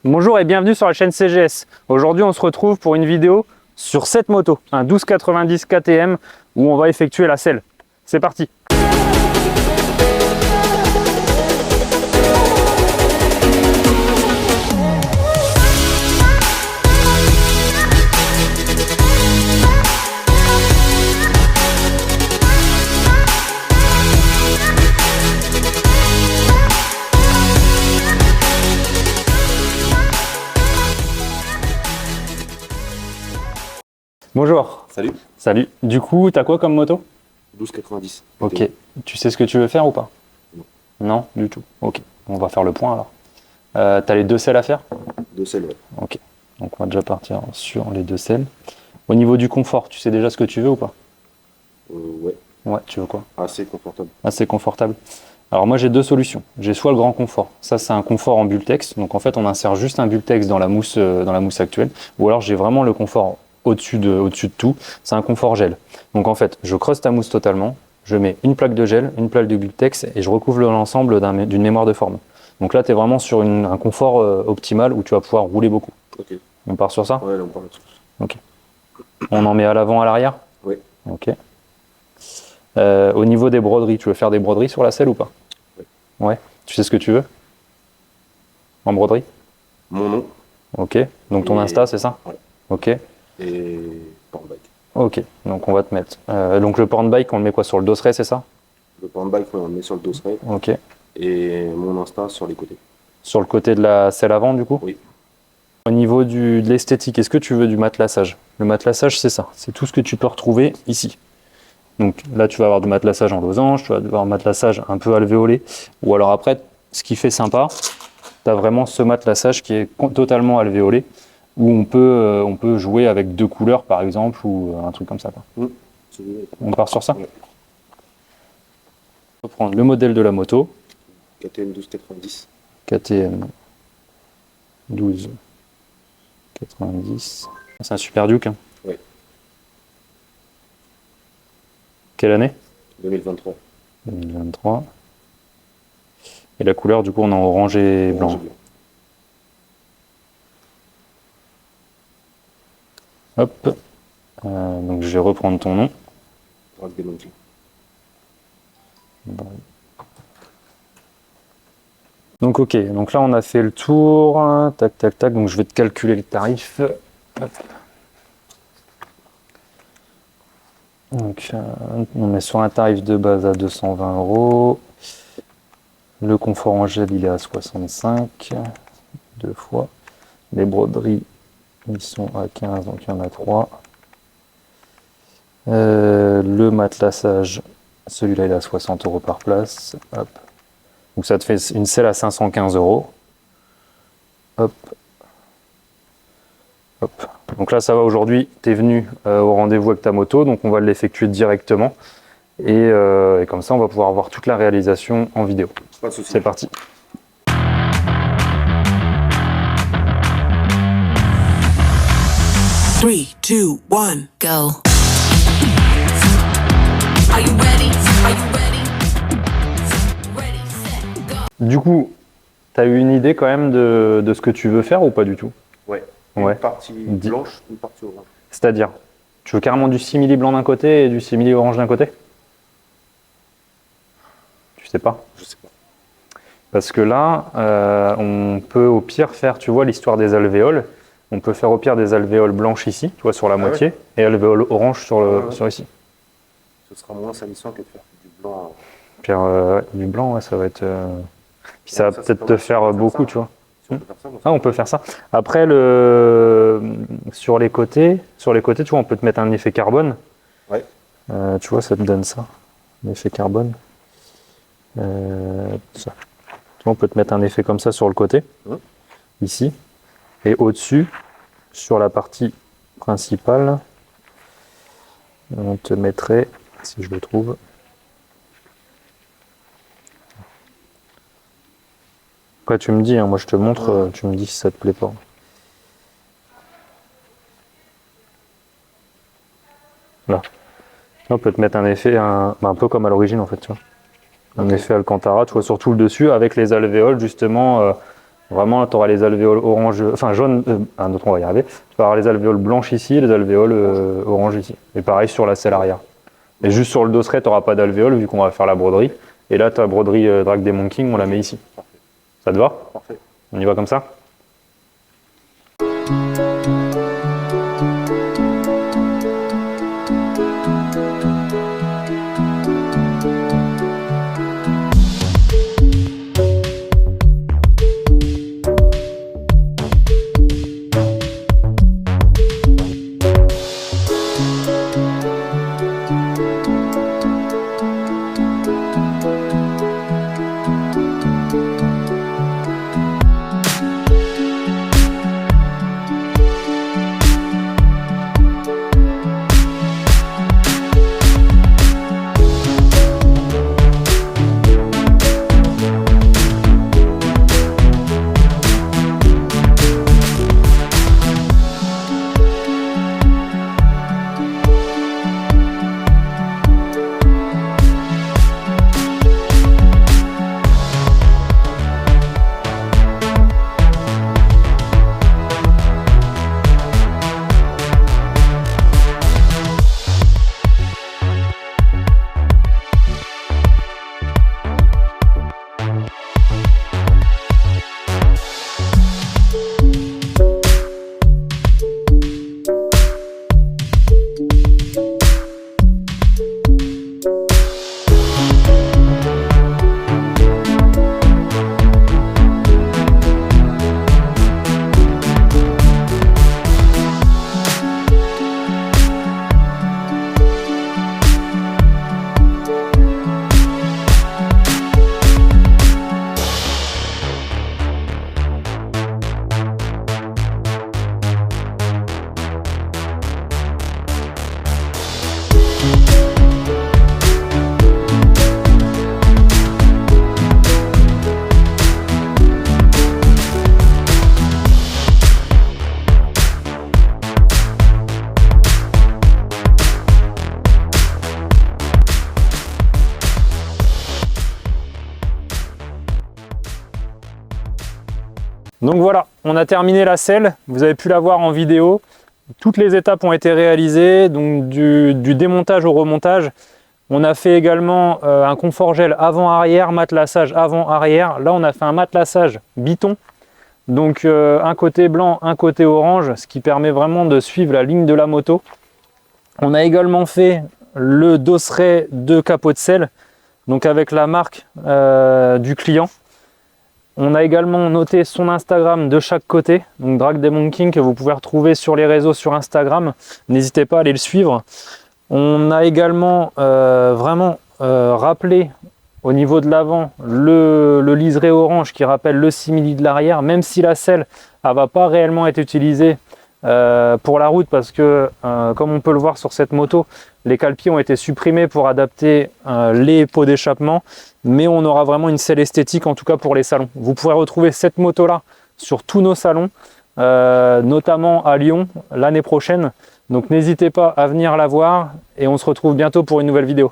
Bonjour et bienvenue sur la chaîne CGS. Aujourd'hui on se retrouve pour une vidéo sur cette moto, un 1290 KTM où on va effectuer la selle. C'est parti! Bonjour. Salut. Salut. Du coup, t'as quoi comme moto? 1290. Ok. Tu sais ce que tu veux faire ou pas? Non. Non, du tout. Ok. On va faire le point alors. T'as les deux selles à faire? Deux selles, ouais. Ok. Donc on va déjà partir sur les deux selles. Au niveau du confort, tu sais déjà ce que tu veux ou pas? Ouais. Ouais, tu veux quoi? Assez confortable. Assez confortable. Alors moi j'ai deux solutions. J'ai soit le grand confort. Ça c'est un confort en Bultex. Donc en fait on insère juste un Bultex dans la mousse actuelle. Ou alors j'ai vraiment le confort au-dessus de tout. C'est un confort gel. Donc en fait je creuse ta mousse totalement. Je mets une plaque de gel, une plaque de Bultex et je recouvre l'ensemble d'une mémoire de forme. Donc là tu es vraiment sur un confort optimal où tu vas pouvoir rouler beaucoup. Ok. On part sur ça? Ouais, là on parle de tout. Ok. On en met à l'avant, à l'arrière? Oui. Ok. Au niveau des broderies, tu veux faire des broderies sur la selle ou pas? Oui. Ouais. Tu sais ce que tu veux? En broderie? Mon nom. Ok. Donc ton Insta, c'est ça? Ouais. Ok. Et porn bike. Ok. Donc on va te mettre. Donc le porn bike, on le met quoi sur le dosseret, c'est ça? Le porn bike, ouais, on le met sur le dosseret. Ok. Et mon Insta sur les côtés. Sur le côté de la selle avant, du coup? Oui. Au niveau de l'esthétique, est-ce que tu veux du matelassage? Le matelassage, c'est ça. C'est tout ce que tu peux retrouver ici. Donc là, tu vas avoir du matelassage en losange, tu vas avoir un matelassage un peu alvéolé. Ou alors après, ce qui fait sympa, tu as vraiment ce matelassage qui est totalement alvéolé, où on peut jouer avec deux couleurs, par exemple, ou un truc comme ça. On part sur ça? Ouais. On va prendre le modèle de la moto. KTM 1290. KTM 1290. C'est un Super Duke. Hein. Oui. Quelle année? 2023. 2023. Et la couleur, du coup, on est en orange et blanc. Orange et blanc. Hop. Donc je vais reprendre ton nom. Drag Demonkey. Donc ok, donc là on a fait le tour. Tac, tac, tac. Donc je vais te calculer le tarif. Hop. Donc on est sur un tarif de base à 220 €. Le confort en gel il est à 65, deux fois. Les broderies ils sont à 15, donc il y en a 3. Le matelassage, celui-là il est à 60 € par place. Hop. Donc ça te fait une selle à 515 €. Hop. Hop. Donc là ça va, aujourd'hui, tu es venu au rendez-vous avec ta moto, donc on va l'effectuer directement. Et comme ça on va pouvoir voir toute la réalisation en vidéo. Pas de soucis. C'est parti. Three, two, one, go. Are you ready? Are you ready? Ready, set, go. Du coup, tu as eu une idée quand même de ce que tu veux faire ou pas du tout? Ouais. Ouais. Une partie blanche, une partie orange. C'est-à-dire, tu veux carrément du simili blanc d'un côté et du simili orange d'un côté? Tu sais pas? Je sais pas. Parce que là, on peut au pire faire, tu vois, l'histoire des alvéoles. On peut faire au pire des alvéoles blanches ici, tu vois, sur la moitié, et alvéoles orange sur ici. Ce sera moins salissant que de faire du blanc. Puis, du blanc, ouais, ça va être... Puis ça va Ça, c'est peut-être pas te mal. faire On peut beaucoup, faire ça. tu vois. Si on peut faire ça, moi, Ah, on peut faire ça. Après, sur les côtés, tu vois, on peut te mettre un effet carbone. Ouais. Tu vois, ça te donne ça, l'effet carbone. Ça. Tu vois, on peut te mettre un effet comme ça sur le côté, ici. Et au-dessus, sur la partie principale, on te mettrait, si je le trouve, après tu me dis, hein, moi je te montre, tu me dis si ça te plaît pas. Là. On peut te mettre un effet, un peu comme à l'origine en fait, tu vois. Un effet Alcantara, tu vois, sur tout le dessus, avec les alvéoles justement Vraiment, tu auras les alvéoles orange, enfin jaune, un autre on va y arriver. Tu vas avoir les alvéoles blanches ici et les alvéoles orange ici. Et pareil sur la selle arrière. Et juste sur le dosseret, tu n'auras pas d'alvéoles vu qu'on va faire la broderie. Et là, ta broderie Drag Demon King, on la met ici. Parfait. Ça te va? Parfait. On y va comme ça? Donc voilà, on a terminé la selle, vous avez pu la voir en vidéo. Toutes les étapes ont été réalisées, donc du démontage au remontage. On a fait également un confort gel avant-arrière, matelassage avant-arrière. Là, on a fait un matelassage biton. Donc un côté blanc, un côté orange, ce qui permet vraiment de suivre la ligne de la moto. On a également fait le dosseret de capot de selle, donc avec la marque du client. On a également noté son Instagram de chaque côté, donc Drag Demon King, que vous pouvez retrouver sur les réseaux sur Instagram. N'hésitez pas à aller le suivre. On a également rappelé au niveau de l'avant le liseré orange qui rappelle le simili de l'arrière, même si la selle ne va pas réellement être utilisée pour la route parce que, comme on peut le voir sur cette moto, les cale-pieds ont été supprimés pour adapter les pots d'échappement, mais on aura vraiment une selle esthétique, en tout cas pour les salons. Vous pourrez retrouver cette moto-là sur tous nos salons, notamment à Lyon l'année prochaine. Donc n'hésitez pas à venir la voir et on se retrouve bientôt pour une nouvelle vidéo.